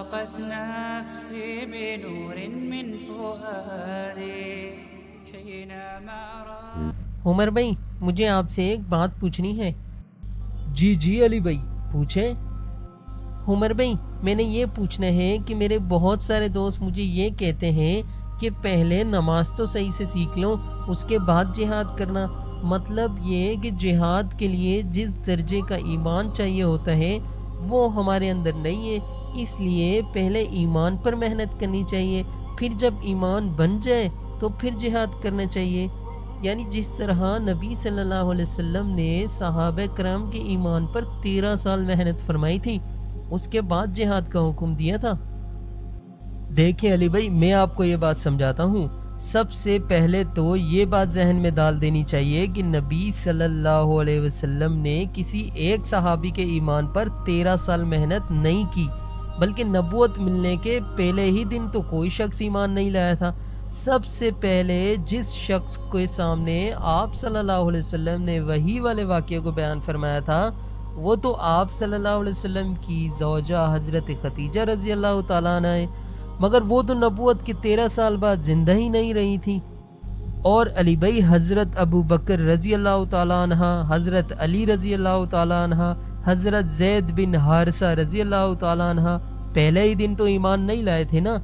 أشرقت نفسي بنور من فؤادي حينما رأى. عمر بھائی مجھے آپ سے ایک بات پوچھنی ہے. جی جی علی بھائی پوچھیں. عمر بھائی میں نے یہ پوچھنا ہے کہ میرے بہت سارے دوست مجھے یہ کہتے ہیں کہ پہلے نماز تو صحیح سے سیکھ لو اس کے بعد جہاد کرنا. مطلب یہ کہ جہاد کے لیے جس درجے کا ایمان چاہیے ہوتا ہے وہ ہمارے اندر نہیں ہے، اس لیے پہلے ایمان پر محنت کرنی چاہیے، پھر جب ایمان بن جائے تو پھر جہاد کرنا چاہیے. یعنی جس طرح نبی صلی اللہ علیہ وسلم نے صحابہ کرام کے ایمان پر 13 سال محنت فرمائی تھی، اس کے بعد جہاد کا حکم دیا تھا. دیکھیں علی بھائی میں آپ کو یہ بات سمجھاتا ہوں. سب سے پہلے تو یہ بات ذہن میں ڈال دینی چاہیے کہ نبی صلی اللہ علیہ وسلم نے کسی ایک صحابی کے ایمان پر 13 سال محنت نہیں کی، بلکہ نبوت ملنے کے پہلے ہی دن تو کوئی شخص ایمان نہیں لایا تھا. سب سے پہلے جس شخص کے سامنے آپ صلی اللہ علیہ وسلم نے وحی والے واقعے کو بیان فرمایا تھا وہ تو آپ صلی اللہ علیہ وسلم کی زوجہ حضرت خدیجہ رضی اللہ تعالیٰ عنہ ہے، مگر وہ تو نبوت کے 13 سال بعد زندہ ہی نہیں رہی تھی. اور علی بھائی حضرت ابو بکر رضی اللہ تعالیٰ عنہ، حضرت علی رضی اللہ تعالیٰ عنہ، حضرت زید بن حارثہ رضی اللہ تعالیٰ عنہ پہلے ہی دن تو ایمان نہیں لائے تھے نا.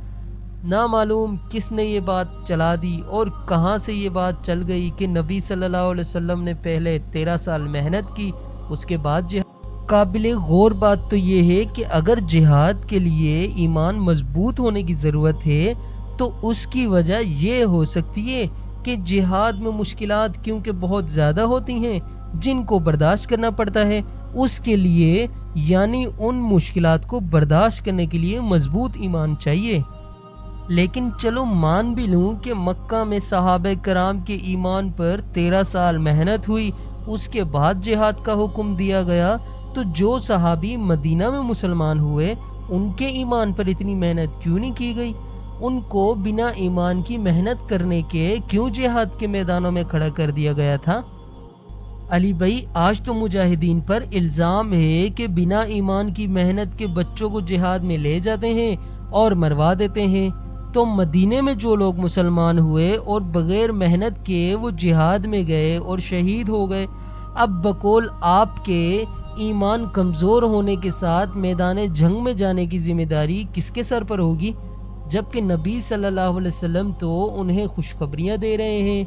نہ معلوم کس نے یہ بات چلا دی اور کہاں سے یہ بات چل گئی کہ نبی صلی اللہ علیہ وسلم نے پہلے 13 سال محنت کی اس کے بعد جہاد. قابل غور بات تو یہ ہے کہ اگر جہاد کے لیے ایمان مضبوط ہونے کی ضرورت ہے تو اس کی وجہ یہ ہو سکتی ہے کہ جہاد میں مشکلات کیونکہ بہت زیادہ ہوتی ہیں جن کو برداشت کرنا پڑتا ہے، اس کے لیے یعنی ان مشکلات کو برداشت کرنے کے لیے مضبوط ایمان چاہیے. لیکن چلو مان بھی لوں کہ مکہ میں صحابہ کرام کے ایمان پر 13 سال محنت ہوئی اس کے بعد جہاد کا حکم دیا گیا، تو جو صحابی مدینہ میں مسلمان ہوئے ان کے ایمان پر اتنی محنت کیوں نہیں کی گئی؟ ان کو بنا ایمان کی محنت کرنے کے کیوں جہاد کے میدانوں میں کھڑا کر دیا گیا تھا؟ علی بھائی آج تو مجاہدین پر الزام ہے کہ بنا ایمان کی محنت کے بچوں کو جہاد میں لے جاتے ہیں اور مروا دیتے ہیں. تو مدینے میں جو لوگ مسلمان ہوئے اور بغیر محنت کے وہ جہاد میں گئے اور شہید ہو گئے، اب بقول آپ کے ایمان کمزور ہونے کے ساتھ میدان جنگ میں جانے کی ذمہ داری کس کے سر پر ہوگی، جبکہ نبی صلی اللہ علیہ وسلم تو انہیں خوشخبریاں دے رہے ہیں.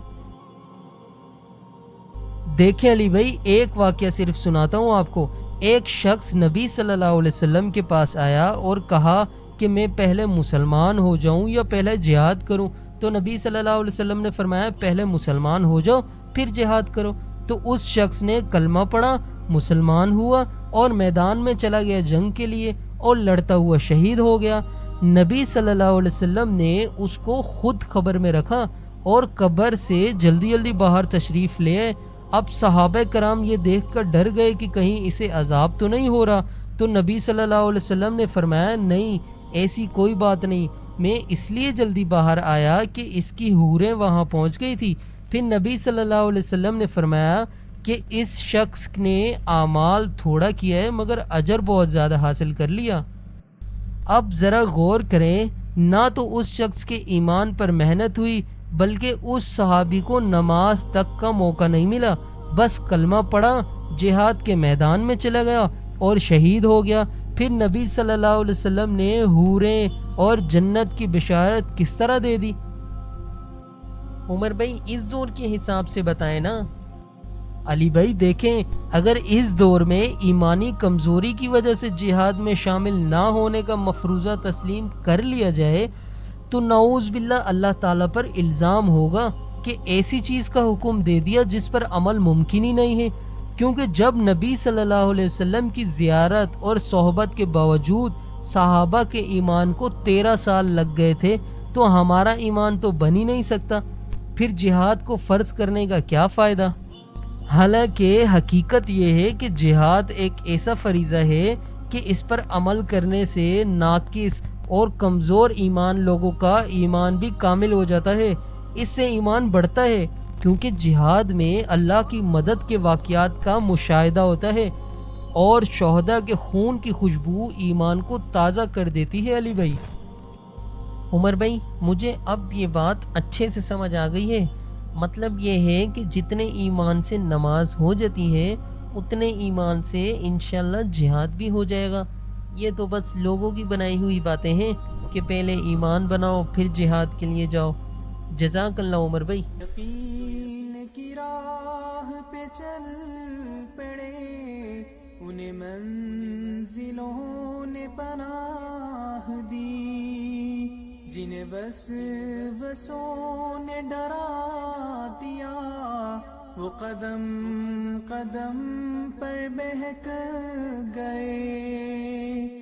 دیکھیں علی بھائی ایک واقعہ صرف سناتا ہوں آپ کو. ایک شخص نبی صلی اللہ علیہ وسلم کے پاس آیا اور کہا کہ میں پہلے مسلمان ہو جاؤں یا پہلے جہاد کروں؟ تو نبی صلی اللہ علیہ وسلم نے فرمایا پہلے مسلمان ہو جاؤ پھر جہاد کرو. تو اس شخص نے کلمہ پڑھا، مسلمان ہوا اور میدان میں چلا گیا جنگ کے لیے اور لڑتا ہوا شہید ہو گیا. نبی صلی اللہ علیہ وسلم نے اس کو خود خبر میں رکھا اور قبر سے جلدی جلدی باہر تشریف لے آئے. اب صحابہ کرام یہ دیکھ کر ڈر گئے کہ کہیں اسے عذاب تو نہیں ہو رہا. تو نبی صلی اللہ علیہ وسلم نے فرمایا نہیں ایسی کوئی بات نہیں، میں اس لیے جلدی باہر آیا کہ اس کی حوریں وہاں پہنچ گئی تھی. پھر نبی صلی اللہ علیہ وسلم نے فرمایا کہ اس شخص نے اعمال تھوڑا کیا ہے مگر اجر بہت زیادہ حاصل کر لیا. اب ذرا غور کریں، نہ تو اس شخص کے ایمان پر محنت ہوئی بلکہ اس صحابی کو نماز تک کا موقع نہیں ملا، بس کلمہ پڑھا، جہاد کے میدان میں چلا گیا اور شہید ہو گیا. پھر نبی صلی اللہ علیہ وسلم نے حوریں اور جنت کی بشارت کس طرح دے دی؟ عمر بھائی اس دور کے حساب سے بتائیں نا. علی بھائی دیکھیں اگر اس دور میں ایمانی کمزوری کی وجہ سے جہاد میں شامل نہ ہونے کا مفروضہ تسلیم کر لیا جائے تو نعوذ باللہ اللہ تعالیٰ پر الزام ہوگا کہ ایسی چیز کا حکم دے دیا جس پر عمل ممکن ہی نہیں ہے. کیونکہ جب نبی صلی اللہ علیہ وسلم کی زیارت اور صحبت کے باوجود صحابہ کے ایمان کو 13 سال لگ گئے تھے تو ہمارا ایمان تو بن ہی نہیں سکتا، پھر جہاد کو فرض کرنے کا کیا فائدہ؟ حالانکہ حقیقت یہ ہے کہ جہاد ایک ایسا فریضہ ہے کہ اس پر عمل کرنے سے ناقص اور کمزور ایمان لوگوں کا ایمان بھی کامل ہو جاتا ہے، اس سے ایمان بڑھتا ہے کیونکہ جہاد میں اللہ کی مدد کے واقعات کا مشاہدہ ہوتا ہے. اور شہداء کے خون کی خوشبو ایمان کو تازہ کر دیتی ہے علی بھائی۔ عمر بھائی مجھے اب یہ بات اچھے سے سمجھ آ گئی ہے، مطلب یہ ہے کہ جتنے ایمان سے نماز ہو جاتی ہے اتنے ایمان سے انشاءاللہ جہاد بھی ہو جائے گا۔ یہ تو بس لوگوں کی بنائی ہوئی باتیں ہیں کہ پہلے ایمان بناؤ پھر جہاد کے لیے جاؤ۔ جزاک اللہ عمر بھائی۔ یقین کی راہ پہ چل پڑے، انہیں منزلوں نے پناہ دی، جنہیں وسوسوں نے ڈرا دیا، وہ قدم قدم پر بہک گئے۔